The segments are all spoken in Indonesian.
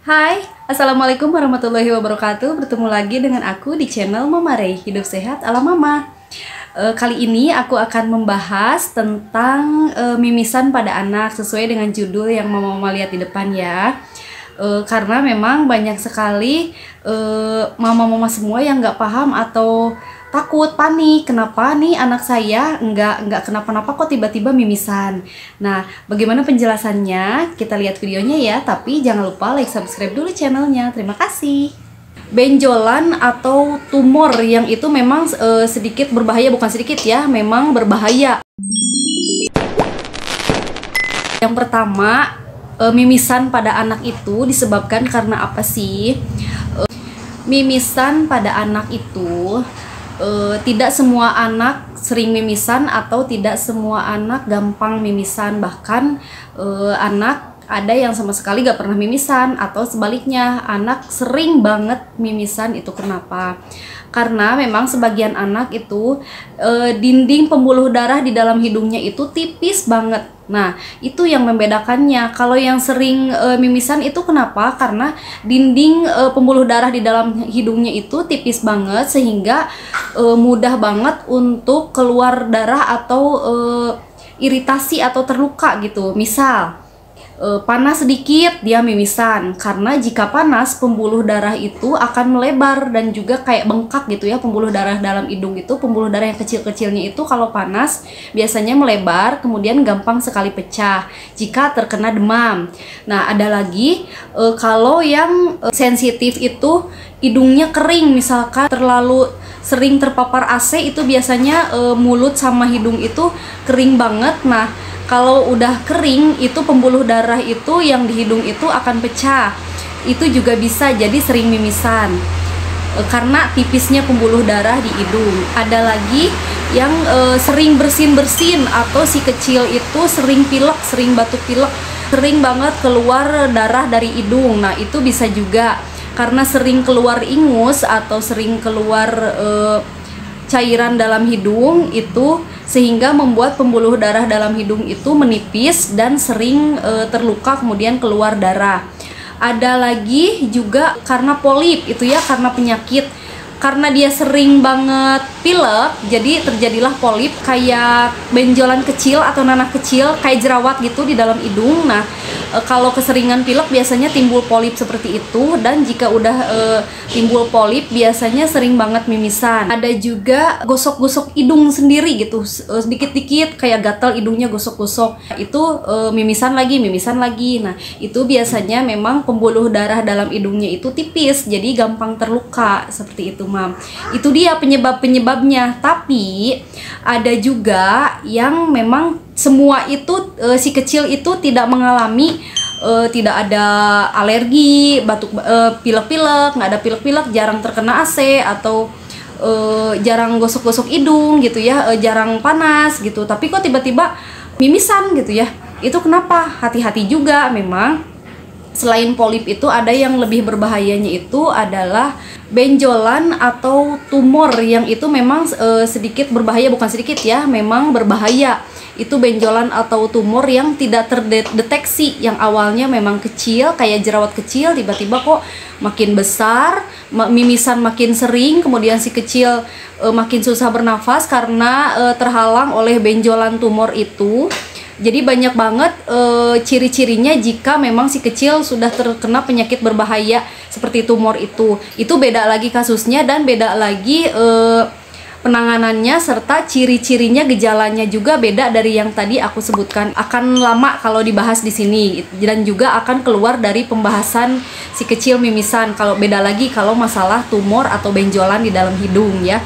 Hai, Assalamualaikum warahmatullahi wabarakatuh. Bertemu lagi dengan aku di channel Mama Rey, Hidup Sehat ala Mama. Kali ini aku akan membahas tentang mimisan pada anak sesuai dengan judul yang Mama lihat di depan ya. Karena memang banyak sekali mama-mama semua yang nggak paham atau takut, panik, kenapa nih anak saya nggak kenapa-napa kok tiba-tiba mimisan. Nah, bagaimana penjelasannya? Kita lihat videonya ya, tapi jangan lupa like, subscribe dulu channelnya. Terima kasih. Benjolan atau tumor yang itu memang sedikit berbahaya, bukan sedikit ya, memang berbahaya. Yang pertama, mimisan pada anak itu disebabkan karena apa sih? Mimisan pada anak itu tidak semua anak sering mimisan atau tidak semua anak gampang mimisan. Bahkan anak ada yang sama sekali gak pernah mimisan, atau sebaliknya anak sering banget mimisan. Itu kenapa? Karena memang sebagian anak itu dinding pembuluh darah di dalam hidungnya itu tipis banget. Nah, itu yang membedakannya. Kalau yang sering mimisan itu kenapa? Karena dinding pembuluh darah di dalam hidungnya itu tipis banget, sehingga mudah banget untuk keluar darah atau iritasi atau terluka gitu. Misal panas sedikit dia mimisan, karena jika panas pembuluh darah itu akan melebar dan juga kayak bengkak gitu ya. Pembuluh darah dalam hidung itu, pembuluh darah yang kecil-kecilnya itu kalau panas biasanya melebar, kemudian gampang sekali pecah jika terkena demam. Nah, ada lagi kalau yang sensitif itu hidungnya kering, misalkan terlalu sering terpapar AC, itu biasanya mulut sama hidung itu kering banget. Nah, kalau udah kering itu pembuluh darah itu yang di hidung itu akan pecah. Itu juga bisa jadi sering mimisan karena tipisnya pembuluh darah di hidung. Ada lagi yang sering bersin-bersin atau si kecil itu sering pilek, sering batuk pilek, sering banget keluar darah dari hidung. Nah, itu bisa juga karena sering keluar ingus atau sering keluar cairan dalam hidung itu, sehingga membuat pembuluh darah dalam hidung itu menipis dan sering terluka kemudian keluar darah. Ada lagi juga karena polip itu ya, karena penyakit, karena dia sering banget pilek, jadi terjadilah polip kayak benjolan kecil atau nanah kecil kayak jerawat gitu di dalam hidung. Nah, kalau keseringan pilek biasanya timbul polip seperti itu, dan jika udah timbul polip biasanya sering banget mimisan. Ada juga gosok-gosok hidung sendiri gitu, sedikit-dikit kayak gatal hidungnya, gosok-gosok, itu mimisan lagi. Nah, itu biasanya memang pembuluh darah dalam hidungnya itu tipis, jadi gampang terluka seperti itu, Mam. Itu dia penyebabnya. Tapi ada juga yang memang semua itu si kecil itu tidak mengalami, tidak ada alergi, batuk, pilek-pilek, nggak ada pilek-pilek, jarang terkena AC atau jarang gosok-gosok hidung gitu ya, jarang panas gitu, tapi kok tiba-tiba mimisan gitu ya. Itu kenapa? Hati-hati juga memang. Selain polip itu ada yang lebih berbahayanya, itu adalah benjolan atau tumor yang itu memang sedikit berbahaya, bukan sedikit ya, memang berbahaya. Itu benjolan atau tumor yang tidak terdeteksi, yang awalnya memang kecil kayak jerawat kecil, tiba-tiba kok makin besar, mimisan makin sering, kemudian si kecil makin susah bernafas karena terhalang oleh benjolan tumor itu. Jadi banyak banget ciri-cirinya jika memang si kecil sudah terkena penyakit berbahaya seperti tumor itu. Itu beda lagi kasusnya dan beda lagi penanganannya, serta ciri-cirinya, gejalanya juga beda dari yang tadi aku sebutkan. Akan lama kalau dibahas di sini, dan juga akan keluar dari pembahasan si kecil mimisan. Kalau beda lagi kalau masalah tumor atau benjolan di dalam hidung ya.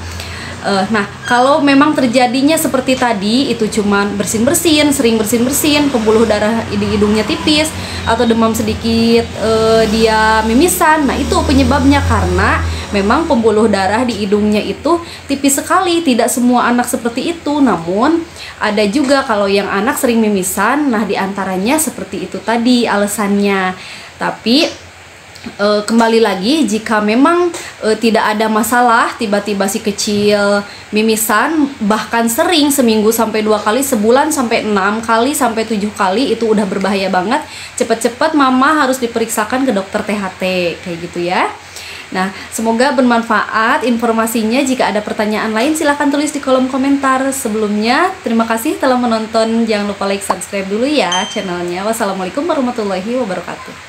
Nah, kalau memang terjadinya seperti tadi, itu cuman bersin-bersin, sering bersin-bersin, pembuluh darah di hidungnya tipis, atau demam sedikit dia mimisan. Nah, itu penyebabnya karena memang pembuluh darah di hidungnya itu tipis sekali. Tidak semua anak seperti itu, namun ada juga kalau yang anak sering mimisan. Nah, diantaranya seperti itu tadi alasannya. Tapi Kembali lagi, jika memang tidak ada masalah, tiba-tiba si kecil mimisan, bahkan sering seminggu sampai 2 kali, sebulan sampai 6 kali sampai 7 kali, itu udah berbahaya banget. Cepet-cepet mama harus diperiksakan ke dokter THT kayak gitu ya. Nah, semoga bermanfaat informasinya. Jika ada pertanyaan lain silahkan tulis di kolom komentar. Sebelumnya, terima kasih telah menonton. Jangan lupa like, subscribe dulu ya channelnya. Wassalamualaikum warahmatullahi wabarakatuh.